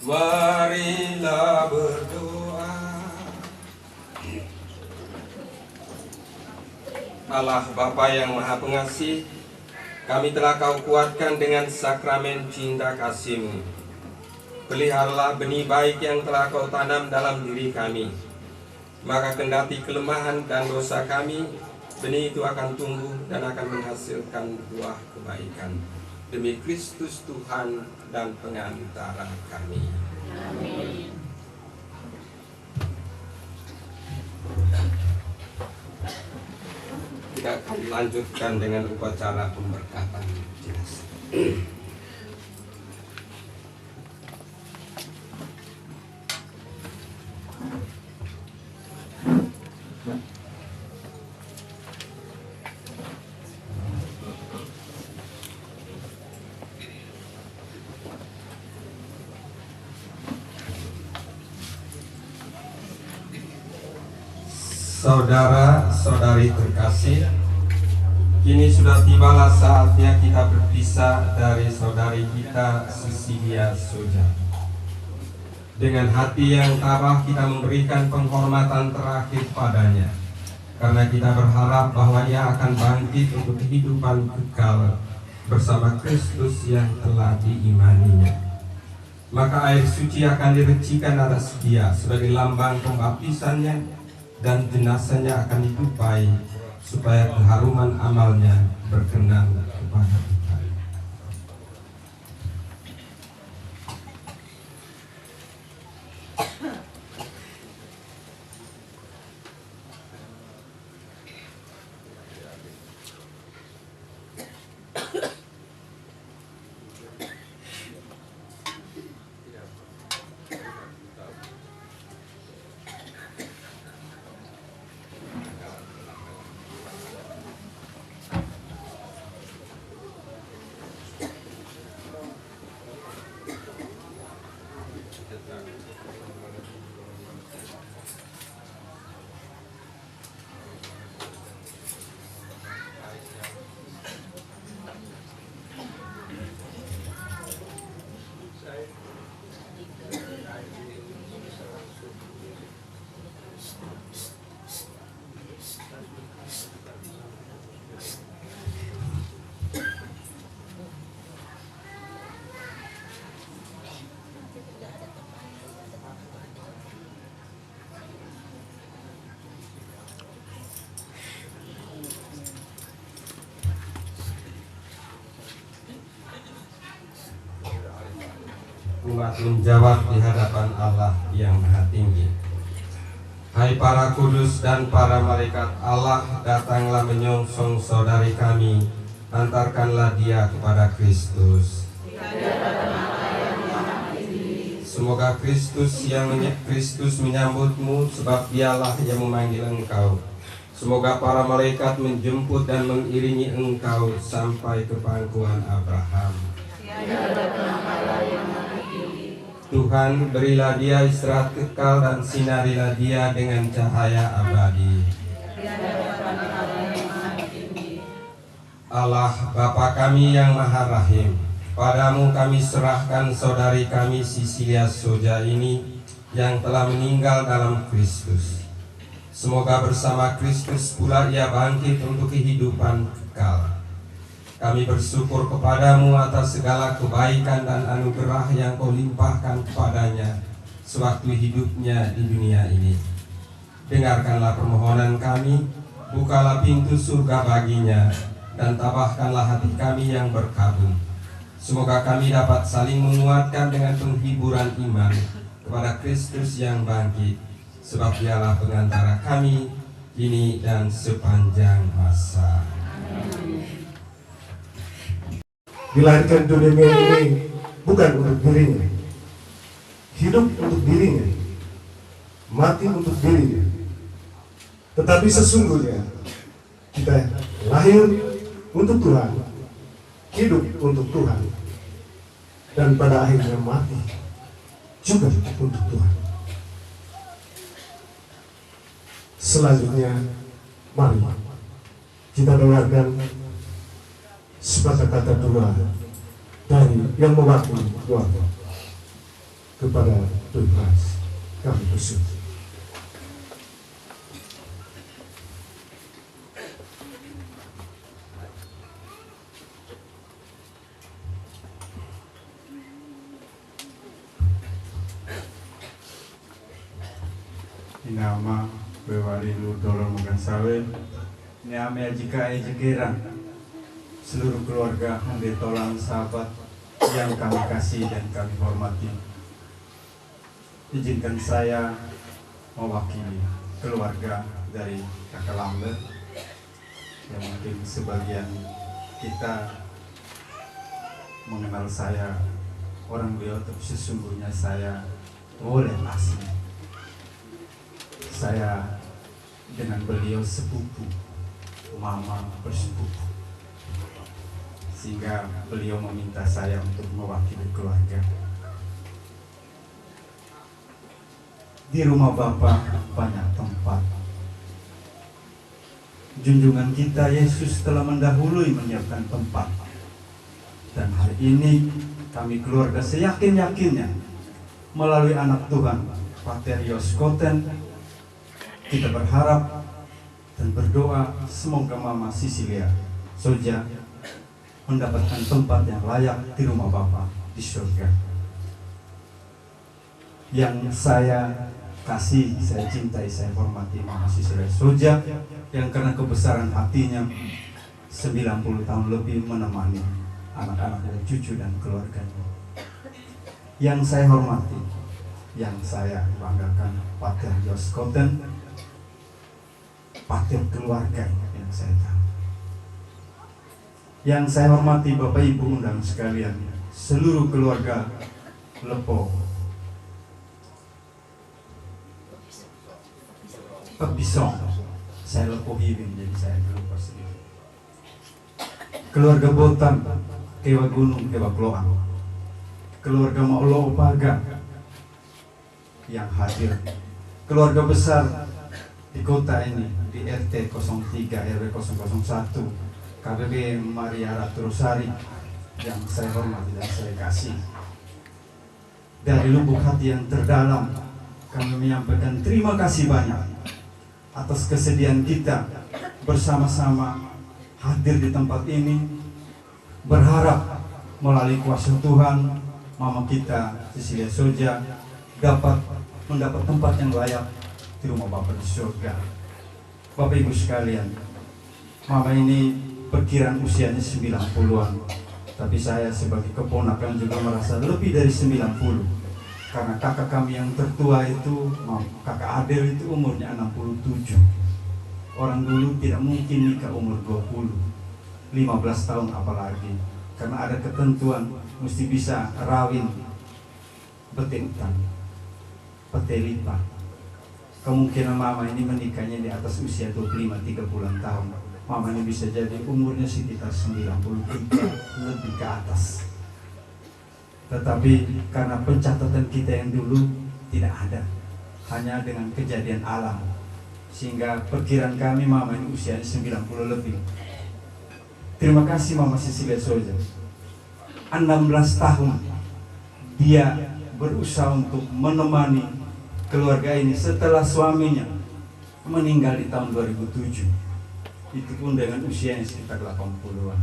Marilah berdoa. Allah Bapa yang Maha Pengasih, kami telah Kau kuatkan dengan sakramen cinta kasih-Mu. Peliharalah benih baik yang telah Kau tanam dalam diri kami. Maka kendati kelemahan dan dosa kami, benih itu akan tumbuh dan akan menghasilkan buah kebaikan. Demi Kristus Tuhan dan pengantara kami. Amin. Kita akan lanjutkan dengan upacara pemberkatan jenazah. Saudara-saudari terkasih, kini sudah tibalah saatnya kita berpisah dari saudari kita Cecilia Soja. Dengan hati yang tabah kita memberikan penghormatan terakhir padanya, karena kita berharap bahwa ia akan bangkit untuk kehidupan kekal bersama Kristus yang telah diimaninya. Maka air suci akan direcikan atas dia sebagai lambang pembaptisannya, dan jenazahnya akan ditupai supaya keharuman amalnya berkenan kepada Tuhan. Umat menjawab di hadapan Allah yang Maha Tinggi. Hai para kudus dan para malaikat Allah, datanglah menyongsong saudari kami, antarkanlah dia kepada Kristus. Semoga Kristus menyambutmu, sebab dialah yang memanggil engkau. Semoga para malaikat menjemput dan mengiringi engkau sampai ke pangkuan Abraham. Tuhan, berilah dia istirahat kekal dan sinarilah dia dengan cahaya abadi. Allah Bapa kami yang Maha Rahim, padamu kami serahkan saudari kami Cecilia Soja ini yang telah meninggal dalam Kristus. Semoga bersama Kristus pula ia bangkit untuk kehidupan kekal. Kami bersyukur kepadamu atas segala kebaikan dan anugerah yang kau limpahkan kepadanya sewaktu hidupnya di dunia ini. Dengarkanlah permohonan kami, bukalah pintu surga baginya, dan tabahkanlah hati kami yang berkabung. Semoga kami dapat saling menguatkan dengan penghiburan iman kepada Kristus yang bangkit, sebab dialah pengantara kami kini dan sepanjang masa. Dilahirkan dunia ini bukan untuk dirinya, hidup untuk dirinya, mati untuk dirinya. Tetapi sesungguhnya kita lahir untuk Tuhan, hidup untuk Tuhan, dan pada akhirnya mati juga untuk Tuhan. Selanjutnya, mari kita dengarkan sepatah kata doa dari yang mewakili keluarga. kepada Tuhan kami bersyukur. Inama bewali ludolor mugan sawe ni ame jika jegeran seluruh keluarga hande tolang sahabat yang kami kasih dan kami hormati. Izinkan saya mewakili keluarga dari Kakak Lambert yang mungkin sebagian kita mengenal saya orang beliau, tapi sesungguhnya saya boleh asing. Saya dengan beliau sepupu, mama bersepupu, sehingga beliau meminta saya untuk mewakili keluarga. Di rumah Bapa banyak tempat. Junjungan kita Yesus telah mendahului menyiapkan tempat. Dan hari ini kami keluarga seyakin-yakinnya melalui anak Tuhan Pater Yoskoten, kita berharap dan berdoa semoga Mama Sisilia Soja mendapatkan tempat yang layak di rumah Bapa di surga. Yang saya kasih, saya cintai, saya hormati Mama Sisilia Soja yang karena kebesaran hatinya 90 tahun lebih menemani anak-anak dan cucu dan keluarganya. Yang saya hormati, yang saya banggakan Pater Yoskoten, Pater keluarga yang saya tahu. Yang saya hormati Bapak Ibu undang sekalian, seluruh keluarga Lepo Pisong, saya Lepo Hibin, jadi saya lupa sedikit. Keluarga Botan, Kewa Gunung, Kewa Kloang, keluarga Maulo Opaga yang hadir, keluarga besar di kota ini, di RT 03 RW 001 KBB Maria Ratu Rosari yang saya hormati dan saya kasih. Dari lubuk hati yang terdalam kami menyampaikan terima kasih banyak atas kesediaan kita bersama-sama hadir di tempat ini, berharap melalui kuasa Tuhan Mama kita Sisilia Soja dapat mendapat tempat yang layak di rumah Bapa di surga. Bapak Ibu sekalian, Mama ini perkiraan usianya 90-an, tapi saya sebagai keponakan juga merasa lebih dari 90, karena kakak kami yang tertua itu, kakak Adel itu umurnya 67. Orang dulu tidak mungkin nikah umur 20, 15 tahun apalagi, karena ada ketentuan mesti bisa rawin betintan, petelipa. Kemungkinan Mama ini menikahnya di atas usia 25-30 tahun. Mama ini bisa jadi umurnya sekitar 93 lebih ke atas. Tetapi karena pencatatan kita yang dulu tidak ada, hanya dengan kejadian alam, sehingga perkiraan kami Mama ini usianya 90 lebih. Terima kasih Mama Sisilia Soja. 16 tahun dia berusaha untuk menemani keluarga ini setelah suaminya meninggal di tahun 2007. Itu pun dengan usianya sekitar 80-an.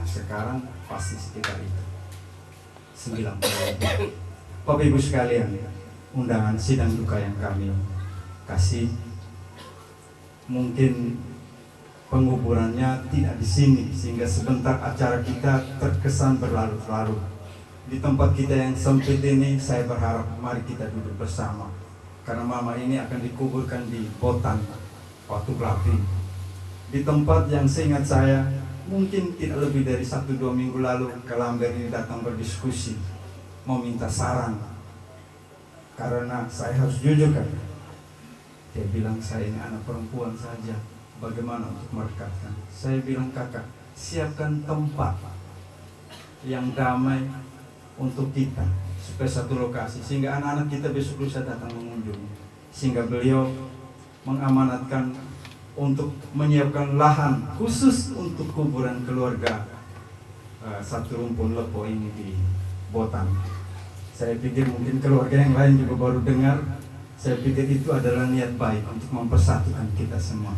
Nah sekarang pasti sekitar itu 90. Bapak Ibu sekalian, undangan sidang duka yang kami kasih, mungkin penguburannya tidak di sini, sehingga sebentar acara kita terkesan berlarut-larut. Di tempat kita yang sempit ini, saya berharap mari kita duduk bersama, karena Mama ini akan dikuburkan di Botan, Watu Klapi, di tempat yang seingat saya mungkin tidak lebih dari 1-2 minggu lalu Lambert ini datang berdiskusi, mau minta saran, karena saya harus jujur kan, dia bilang saya ini anak perempuan saja, bagaimana untuk merekatkan. Saya bilang kakak, siapkan tempat yang damai untuk kita, supaya satu lokasi, sehingga anak-anak kita besok lusa datang mengunjungi. Sehingga beliau mengamanatkan untuk menyiapkan lahan khusus untuk kuburan keluarga satu rumpun Lepo ini di Botan. Saya pikir mungkin keluarga yang lain juga baru dengar. Saya pikir itu adalah niat baik untuk mempersatukan kita semua.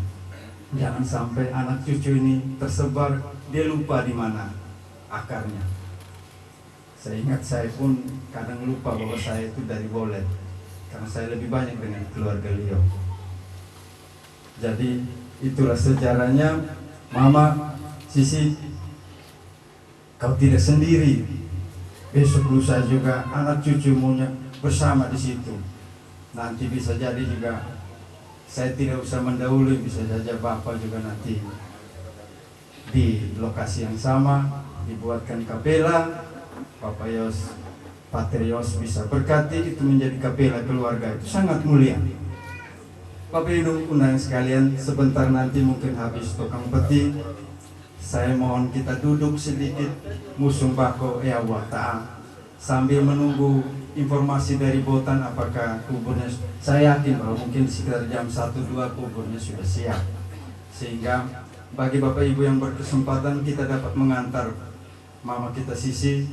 Jangan sampai anak cucu ini tersebar, dia lupa di mana akarnya. Saya ingat saya pun kadang lupa bahwa saya itu dari Bolet, karena saya lebih banyak dengan keluarga Leo. Jadi itulah sejarahnya. Mama, Sisi, kau tidak sendiri. Besok lusa juga anak cucumu bersama di situ. Nanti bisa jadi juga saya tidak usah mendahului, bisa saja Bapak juga nanti di lokasi yang sama dibuatkan kapela. Bapak Yos, Pater Yos bisa berkati, itu menjadi kapela keluarga, itu sangat mulia. Bapak Ibu undang sekalian, sebentar nanti mungkin habis tukang peti, saya mohon kita duduk sedikit musung bako ewa ta'ang sambil menunggu informasi dari Botan apakah kuburnya. Saya yakin bahwa mungkin sekitar jam 1-2 kuburnya sudah siap, sehingga bagi Bapak Ibu yang berkesempatan kita dapat mengantar mama kita Sisi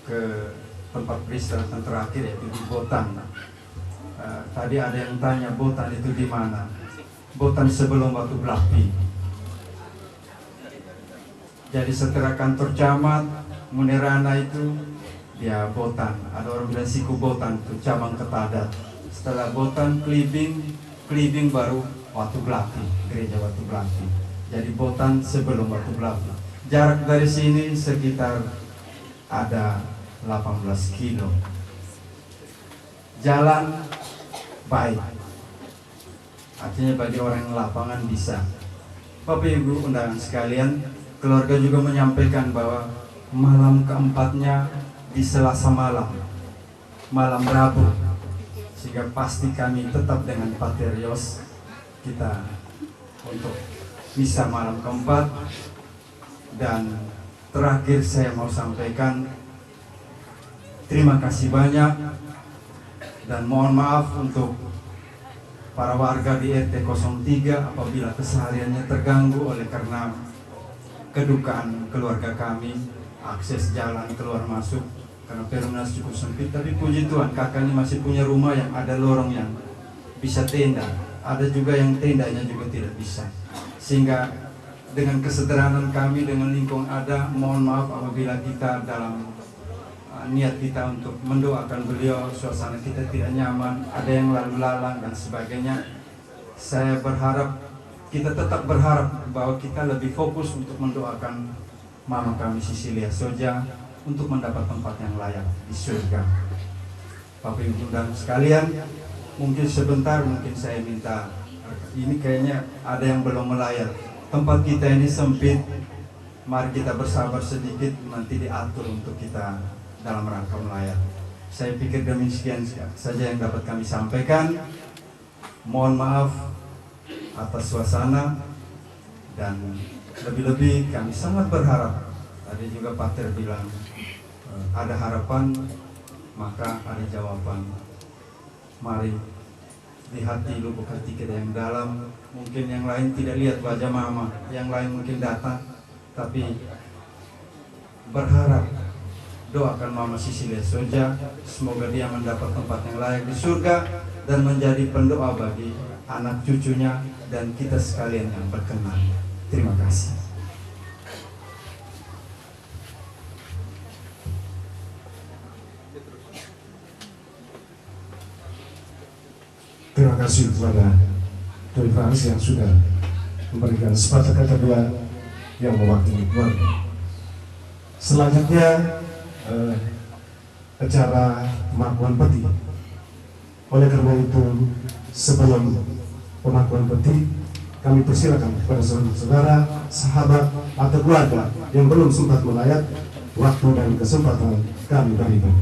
ke tempat peristirahatan terakhir, yaitu di Botan. Tadi ada yang tanya Botan itu di mana? Botan sebelum Batu Belapi. Jadi setelah kantor camat Munerana itu dia Botan. Ada orang bilang siku Botan itu cabang Ketadat. Setelah Botan Klibing baru Batu Belapi, gereja Batu Belapi. Jadi Botan sebelum Batu Belapi. Jarak dari sini sekitar ada 18 kilo. Jalan baik, artinya bagi orang yang lapangan bisa. Bapak Ibu undangan sekalian, keluarga juga menyampaikan bahwa malam keempatnya di Selasa malam Rabu, sehingga pasti kami tetap dengan Pater Yos kita untuk misa malam keempat. Dan terakhir saya mau sampaikan terima kasih banyak dan mohon maaf untuk para warga di RT 03 apabila kesehariannya terganggu oleh karena kedukaan keluarga kami, akses jalan keluar masuk karena Perumnas cukup sempit. Tapi puji Tuhan, kakak ini masih punya rumah yang ada lorong yang bisa tenda, ada juga yang tendanya juga tidak bisa, sehingga dengan kesederhanaan kami, dengan lingkungan ada, mohon maaf apabila kita dalam niat kita untuk mendoakan beliau, suasana kita tidak nyaman, ada yang lalu lalang dan sebagainya. Saya berharap, kita tetap berharap bahwa kita lebih fokus untuk mendoakan mama kami Sisilia Soja untuk mendapat tempat yang layak di surga. Bapak Ibu dan sekalian, mungkin sebentar, mungkin saya minta, ini kayaknya ada yang belum melayat. Tempat kita ini sempit, mari kita bersabar sedikit, nanti diatur untuk kita dalam rangka melayat. Saya pikir demikian saja yang dapat kami sampaikan. Mohon maaf atas suasana, dan lebih-lebih kami sangat berharap. Tadi juga Pater bilang ada harapan, maka ada jawaban. Mari di hati, lubuk hati kita yang dalam. Mungkin yang lain tidak lihat wajah mama, yang lain mungkin datang, tapi berharap doakan mama Sisilia Soja, semoga dia mendapat tempat yang layak di surga dan menjadi pendoa bagi anak cucunya dan kita sekalian yang berkenan. Terima kasih. Terima kasih kepada Doi Frans yang sudah memberikan sepatah kata dua yang mewakili keluarga. Selanjutnya acara pemakuan peti. Oleh karena itu, sebelum pemakuan peti, kami persilakan kepada saudara, sahabat atau keluarga yang belum sempat melayat, waktu dan kesempatan kami berikan.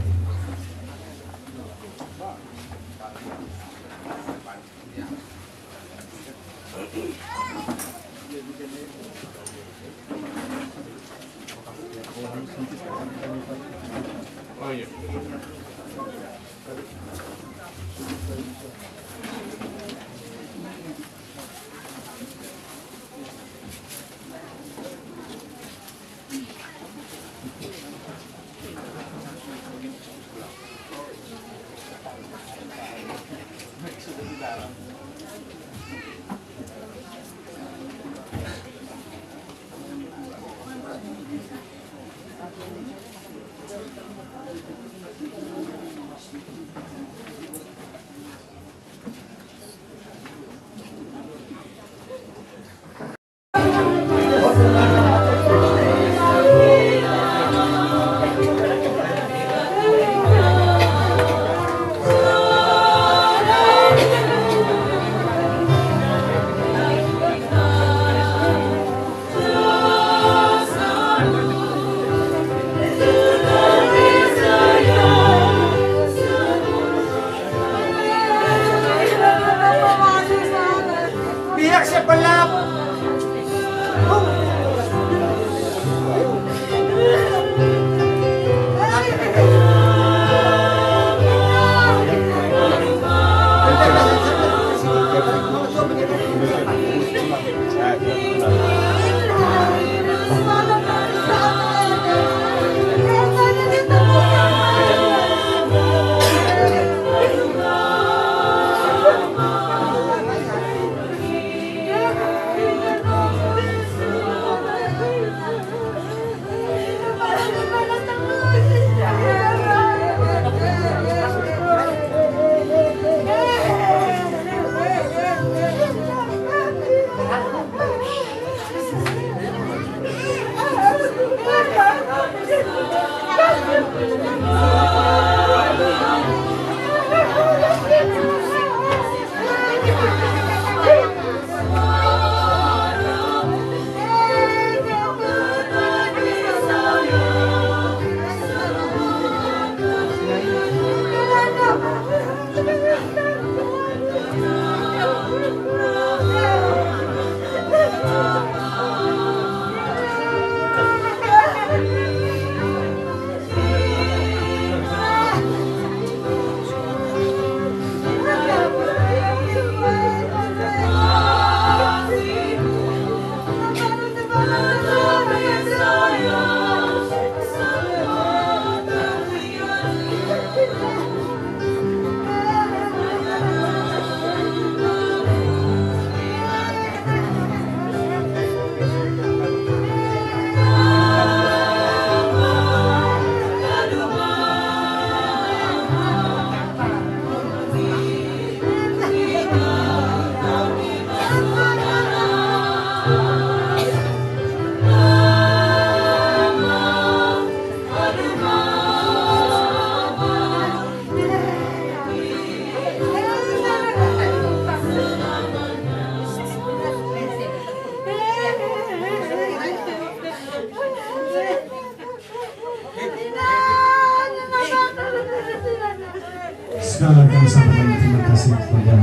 sekali kami sampaikan terima kasih kepada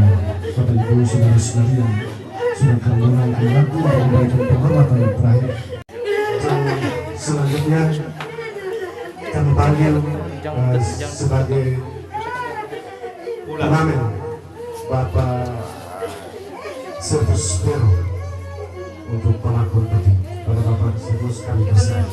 Bapak Ibu saudara-saudari yang sudah meluangkan waktu untuk memberikan penghormatan yang terakhir. Selanjutnya kami panggil sebagai pengamen Bapak Sertus Pero untuk pengakuan peti. Pada Bapak Sertus kami persilakan.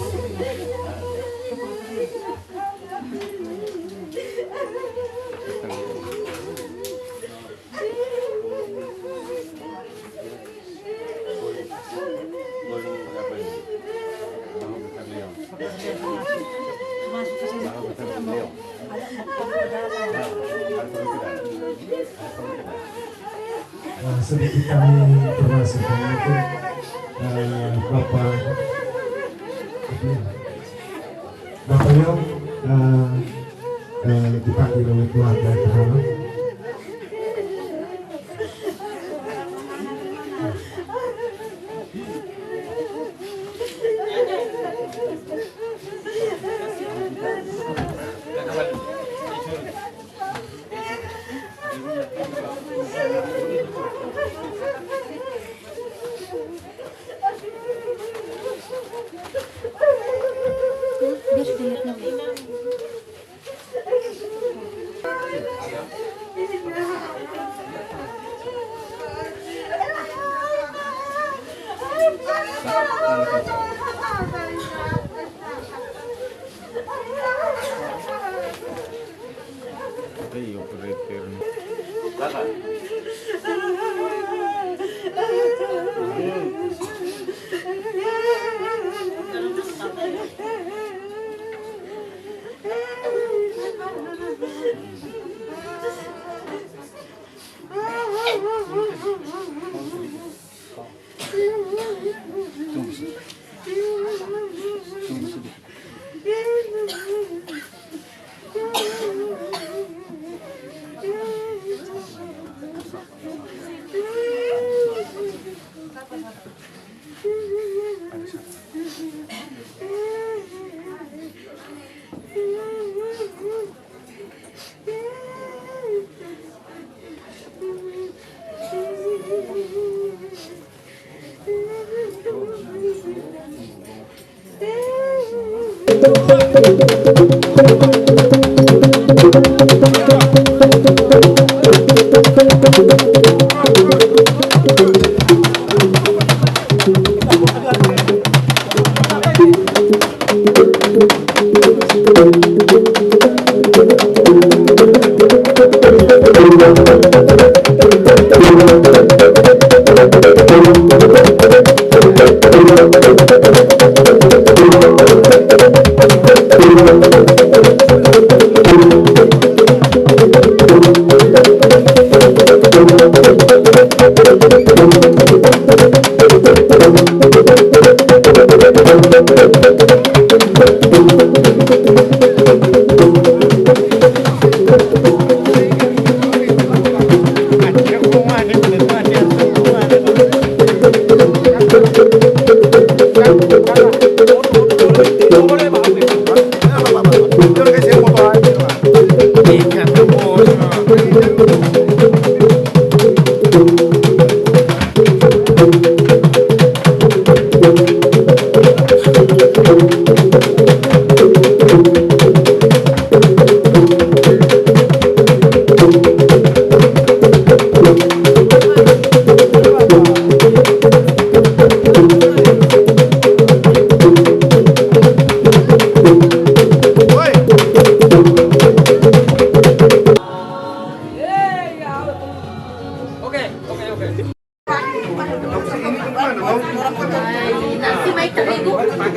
Sedikit kami informasikan untuk Bapak Yong dipanggil oleh keluarga Kerana.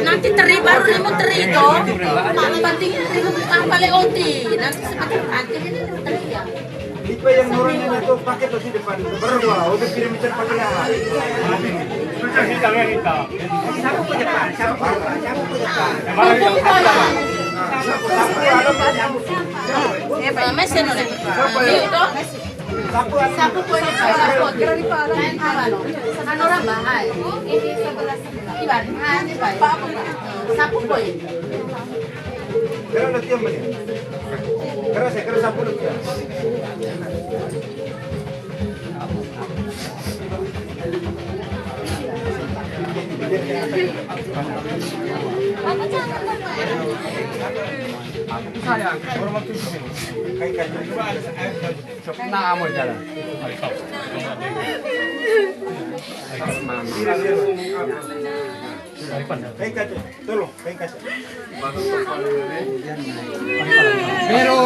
Nanti teri baru lima teri itu, penting paling onti. Nanti seperti nanti ini teri ya. Tipe yang orangnya itu pakai tuh di depan berdua, udah kirim cepat ya. Sudah hitam ya hitam. Siapa punya pan? Siapa punya pan? Mesin oleh. Sapu punya sapu. Kan orang mahal. Ini sebelah. Ibarat. Sapu punya. Karena udah tiap menit. Karena sampul udah. Sayang, orang waktu itu kayak nah mau jalan. Tolong, pero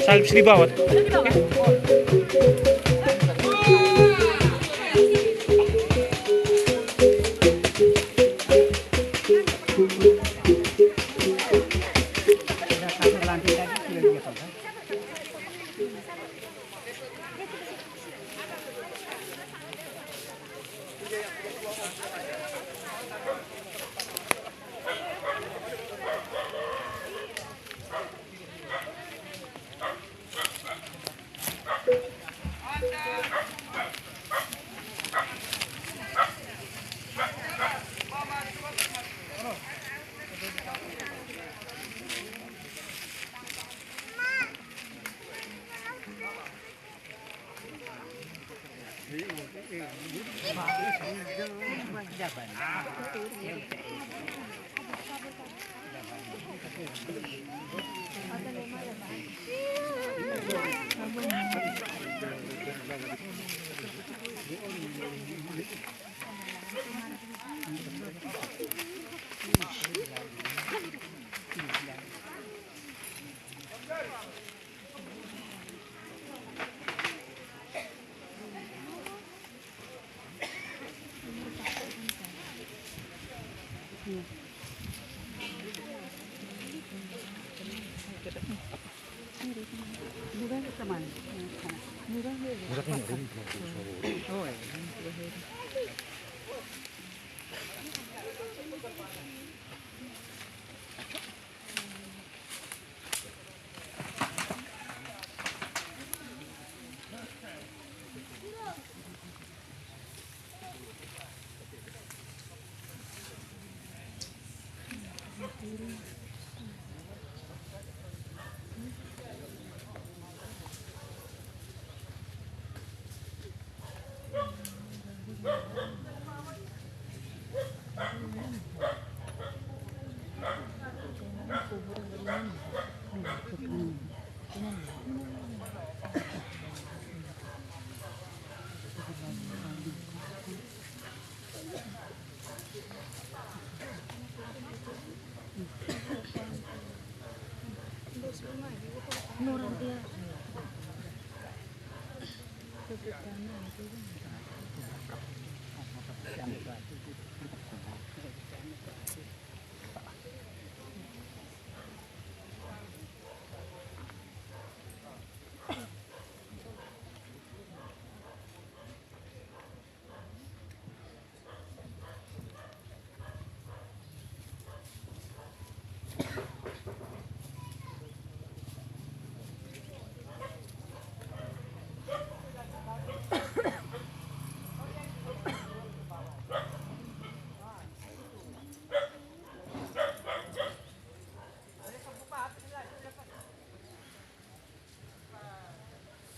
Salib di bawah.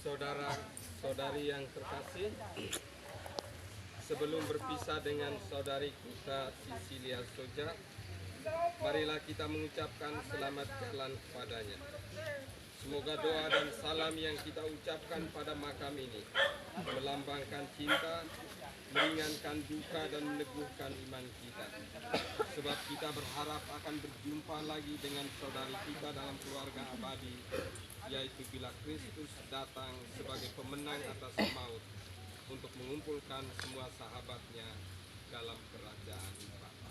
Saudara-saudari yang terkasih, sebelum berpisah dengan saudari kita Cecilia Soja, marilah kita mengucapkan selamat jalan kepadanya. Semoga doa dan salam yang kita ucapkan pada makam ini melambangkan cinta, meringankan duka dan meneguhkan iman kita. Sebab kita berharap akan berjumpa lagi dengan saudari kita dalam keluarga abadi, yaitu bila Kristus datang sebagai pemenang atas maut untuk mengumpulkan semua sahabatnya dalam kerajaan Bapa.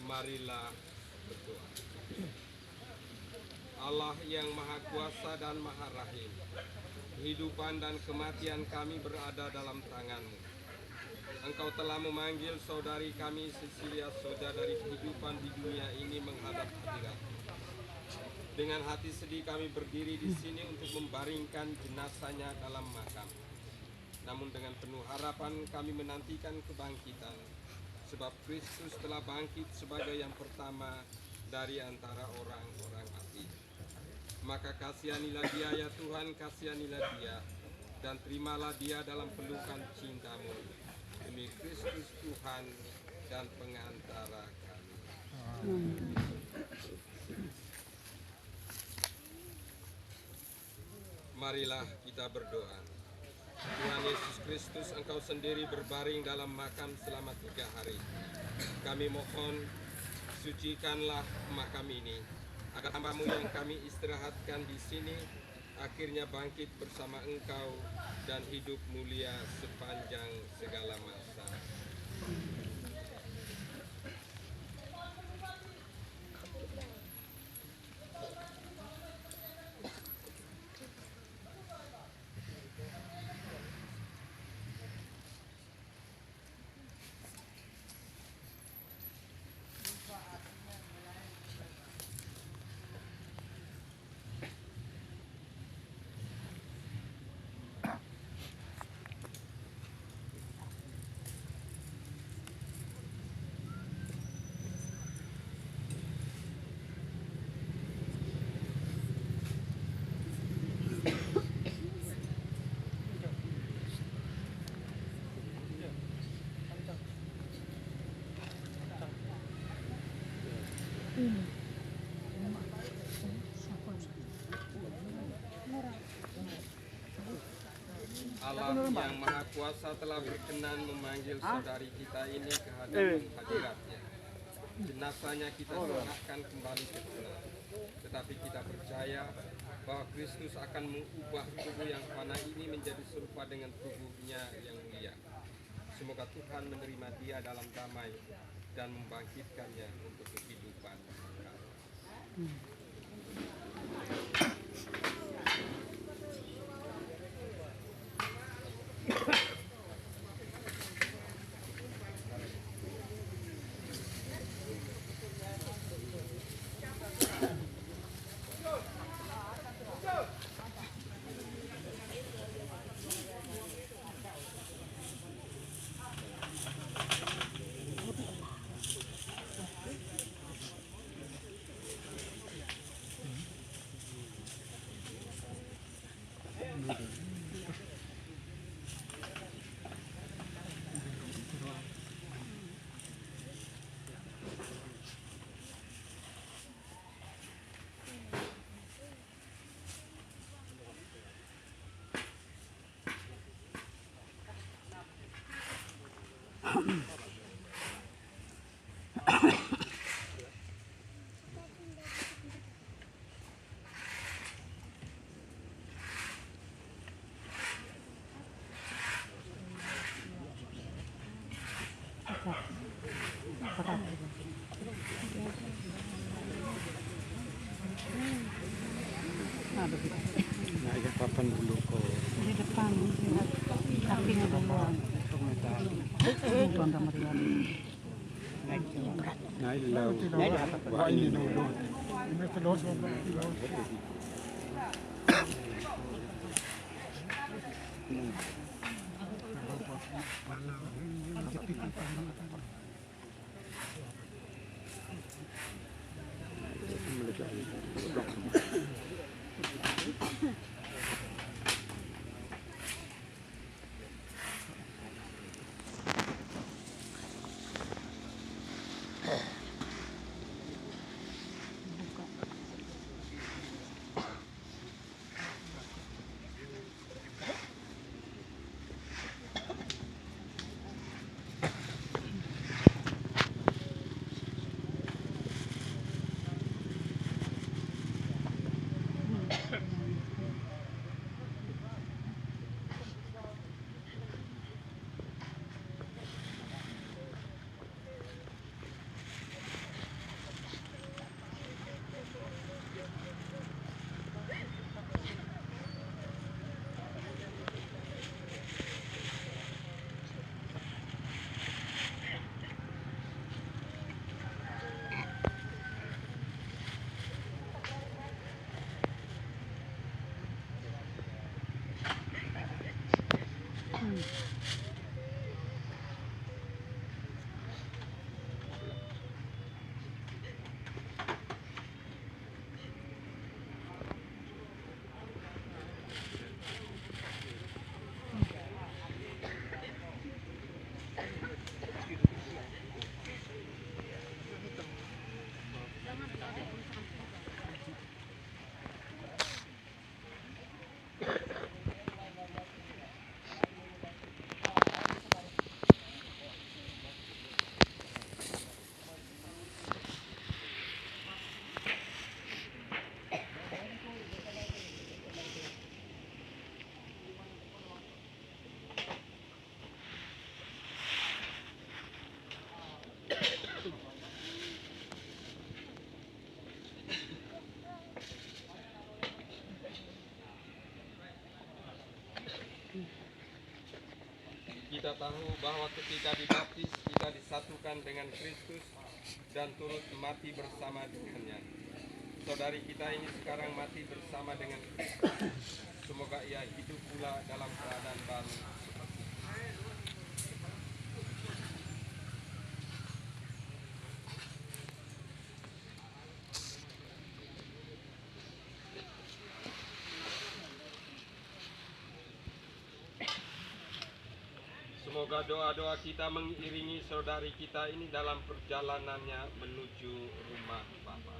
Marilah berdoa. Allah yang Maha Kuasa dan Maha Rahim, kehidupan dan kematian kami berada dalam tangan-Mu. Engkau telah memanggil saudari kami Cecilia Soja dari kehidupan di dunia ini menghadap hadirat-Mu. Dengan hati sedih kami berdiri di sini untuk membaringkan jenazahnya dalam makam. Namun dengan penuh harapan kami menantikan kebangkitan, sebab Kristus telah bangkit sebagai yang pertama dari antara orang-orang mati. Maka kasihanilah dia ya Tuhan, kasihanilah dia, dan terimalah dia dalam pelukan cinta-Mu. Demi Kristus Tuhan dan pengantara kami. Marilah kita berdoa. Tuhan Yesus Kristus, Engkau sendiri berbaring dalam makam selama 3 hari. Kami mohon, sucikanlah makam ini, agar hamba-Mu yang kami istirahatkan di sini akhirnya bangkit bersama Engkau dan hidup mulia sepanjang segala masa. Allah yang Maha Kuasa telah berkenan memanggil saudari kita ini ke hadirat-Nya. Jenazahnya kita serahkan kembali ke Tuhan. Tetapi kita percaya bahwa Kristus akan mengubah tubuh yang fana ini menjadi serupa dengan tubuhnya yang mulia. Semoga Tuhan menerima dia dalam damai dan membangkitkannya untuk kehidupan kekal. Naik papan dulu kok. Di depan, kakinya duluan. Tonton Mariam. Naik laut. Wah ini dulu. Kita tahu bahwa ketika dibaptis kita disatukan dengan Kristus dan turut mati bersama dengannya. Saudari kita ini sekarang mati bersama dengan Kristus. Semoga ia hidup pula dalam keadaan baru. Semoga doa-doa kita mengiringi saudari kita ini dalam perjalanannya menuju rumah Bapa.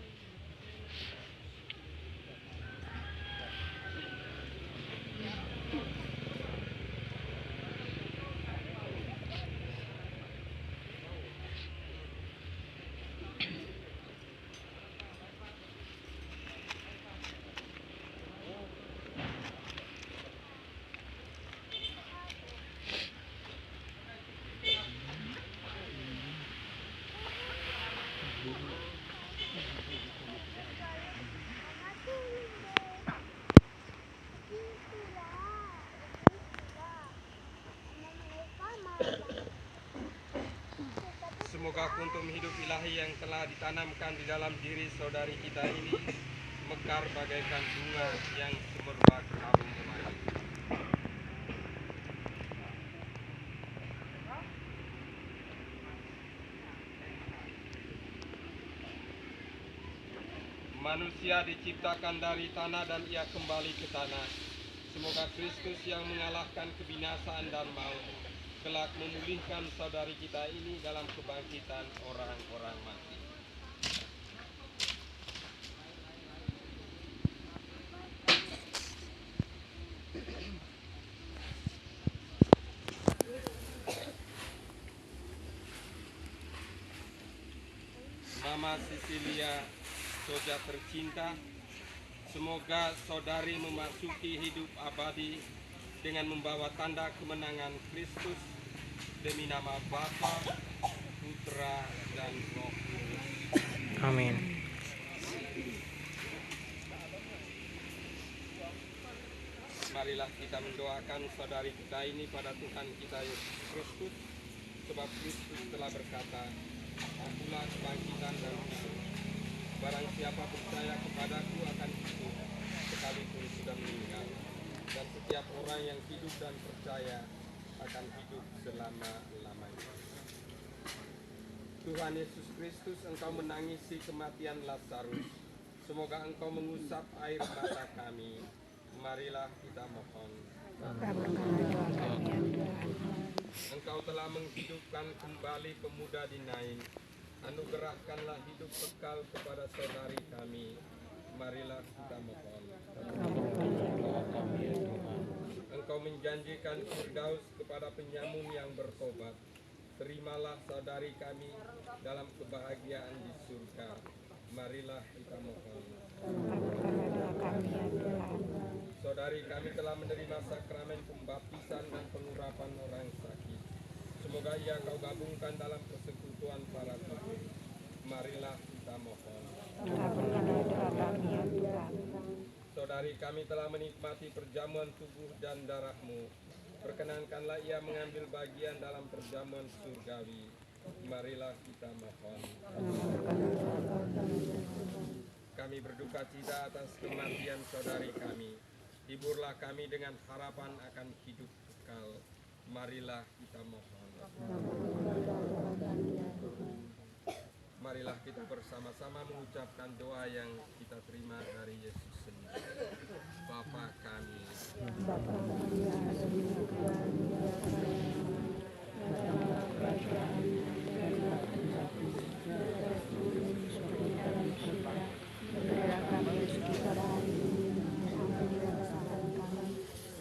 Semoga kuntum hidup ilahi yang telah ditanamkan di dalam diri saudari kita ini mekar bagaikan bunga yang semerbak harum remai. Manusia diciptakan dari tanah dan ia kembali ke tanah. Semoga Kristus yang mengalahkan kebinasaan dan maut kelak memulihkan saudari kita ini dalam kebangkitan orang-orang mati. Mama Cecilia Soja tercinta, semoga saudari memasuki hidup abadi dengan membawa tanda kemenangan Kristus demi nama Bapa, Putra, dan Roh Kudus. Amin. Marilah kita mendoakan saudari kita ini pada Tuhan kita Yesus Kristus, sebab Kristus telah berkata, "Akulah kebangkitan dan hidup. Barang siapa percaya kepadaku akan hidup sekalipun sudah meninggal. Dan setiap orang yang hidup dan percaya akan hidup selama-lamanya." Tuhan Yesus Kristus, Engkau menangisi kematian Lazarus. Semoga Engkau mengusap air mata kami. Marilah kita mohon. Engkau telah menghidupkan kembali pemuda di Nain. Anugerahkanlah hidup kekal kepada saudari kami. Marilah kita mohon. Engkau menjanjikan Firdaus kepada penyamun yang bertobat. Terimalah saudari kami dalam kebahagiaan di surga. Marilah kita mohon. Saudari kami telah menerima sakramen pembaptisan dan pengurapan orang sakit. Semoga ia Kau gabungkan dalam persekutuan para kudus. Marilah kita mohon. Saudari kami telah menikmati perjamuan tubuh dan darah-Mu. Perkenankanlah ia mengambil bagian dalam perjamuan surgawi. Marilah kita mohon. Kami berduka cita atas kematian saudari kami. Hiburlah kami dengan harapan akan hidup kekal. Marilah kita mohon. Marilah kita bersama-sama mengucapkan doa yang kita terima dari Yesus sendiri. Bapa kami,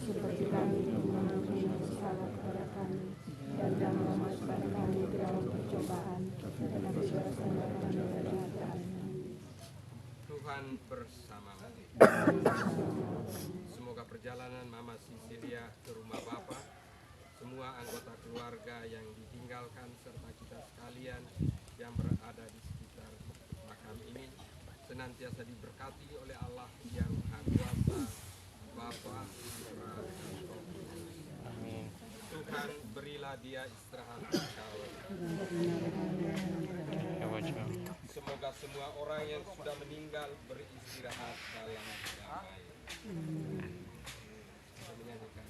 seperti kami mengampuni salah kepada kami, dan jangan memasukkan kami ke dalam percobaan, tetapi bebaskanlah kami dari jahat. Tuhan bersamamu. Semoga perjalanan Mama Cecilia ke rumah Bapa, semua anggota keluarga yang ditinggalkan, serta kita sekalian yang berada di sekitar makam ini senantiasa diberkati oleh Allah yang Maha Kuasa, Bapa, Putra, dan Roh Kudus. Amin. Tuhan, berilah dia istirahat kekal. Ya wajah. Semoga semua orang yang sudah meninggal beristirahat dalam damai. Kita menyanyikan.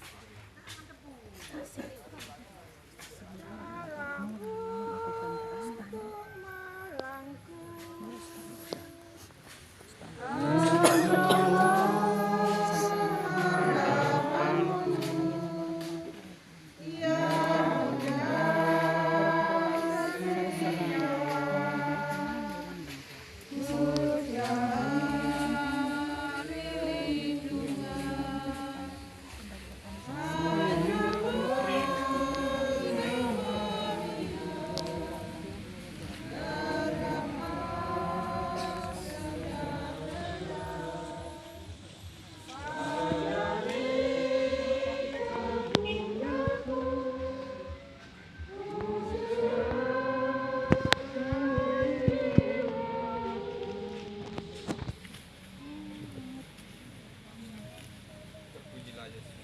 Terpujilah Yesus.